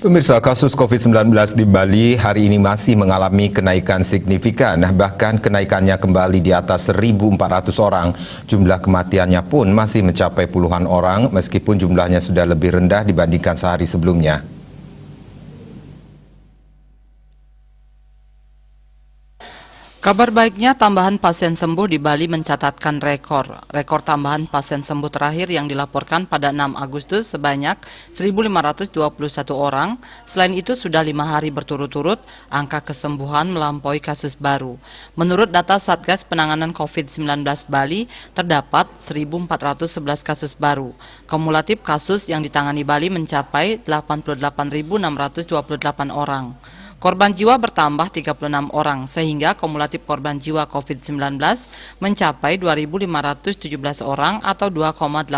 Pemirsa, kasus COVID-19 di Bali hari ini masih mengalami kenaikan signifikan, bahkan kenaikannya kembali di atas 1.400 orang. Jumlah kematiannya pun masih mencapai puluhan orang, meskipun jumlahnya sudah lebih rendah dibandingkan sehari sebelumnya. Kabar baiknya, tambahan pasien sembuh di Bali mencatatkan rekor tambahan pasien sembuh terakhir yang dilaporkan pada 6 Agustus sebanyak 1.521 orang. Selain itu, sudah 5 hari berturut-turut angka kesembuhan melampaui kasus baru. Menurut data Satgas Penanganan COVID-19 Bali, terdapat 1.411 kasus baru. Kumulatif kasus yang ditangani Bali mencapai 88.628 orang. Korban jiwa bertambah 36 orang, sehingga kumulatif korban jiwa COVID-19 mencapai 2.517 orang atau 2,84%.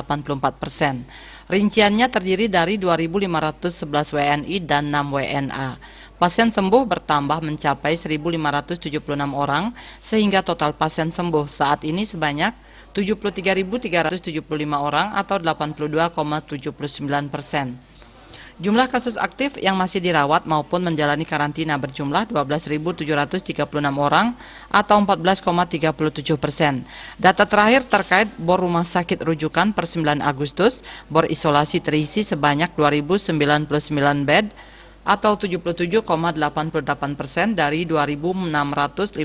Rinciannya terdiri dari 2.511 WNI dan 6 WNA. Pasien sembuh bertambah mencapai 1.576 orang, sehingga total pasien sembuh saat ini sebanyak 73.375 orang atau 82,79%. Jumlah kasus aktif yang masih dirawat maupun menjalani karantina berjumlah 12.736 orang atau 14,37%. Data terakhir terkait bor rumah sakit rujukan per 9 Agustus, bor isolasi terisi sebanyak 2.099 bed atau 77,88% dari 2.654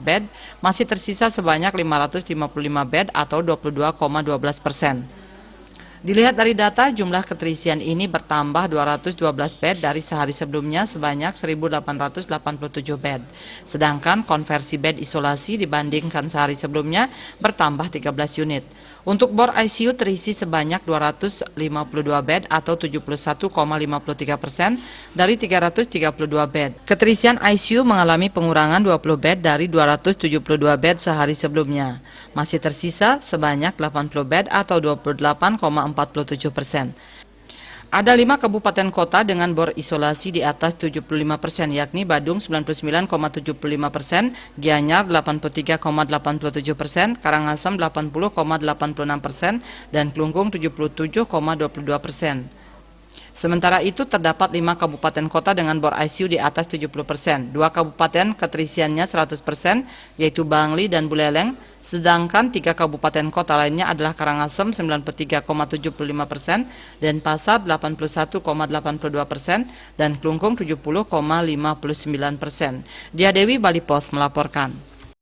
bed, masih tersisa sebanyak 555 bed atau 22,12%. Dilihat dari data, jumlah keterisian ini bertambah 212 bed dari sehari sebelumnya sebanyak 1.887 bed. Sedangkan konversi bed isolasi dibandingkan sehari sebelumnya bertambah 13 unit. Untuk bor ICU terisi sebanyak 252 bed atau 71,53% dari 332 bed. Keterisian ICU mengalami pengurangan 20 bed dari 272 bed sehari sebelumnya. Masih tersisa sebanyak 80 bed atau 28,47%. Ada 5 kabupaten kota dengan bor isolasi di atas 75%, yakni Badung 99,75%, Gianyar 83,87%, Karangasem 80,86%, dan Klungkung 77,22%. Sementara itu terdapat 5 kabupaten kota dengan bor ICU di atas 70%. 2 kabupaten keterisiannya 100%, yaitu Bangli dan Buleleng, sedangkan 3 kabupaten kota lainnya adalah Karangasem 93,75%, Denpasar 81,82%, dan Klungkung 70,59%. Dia Dewi, Bali Pos melaporkan.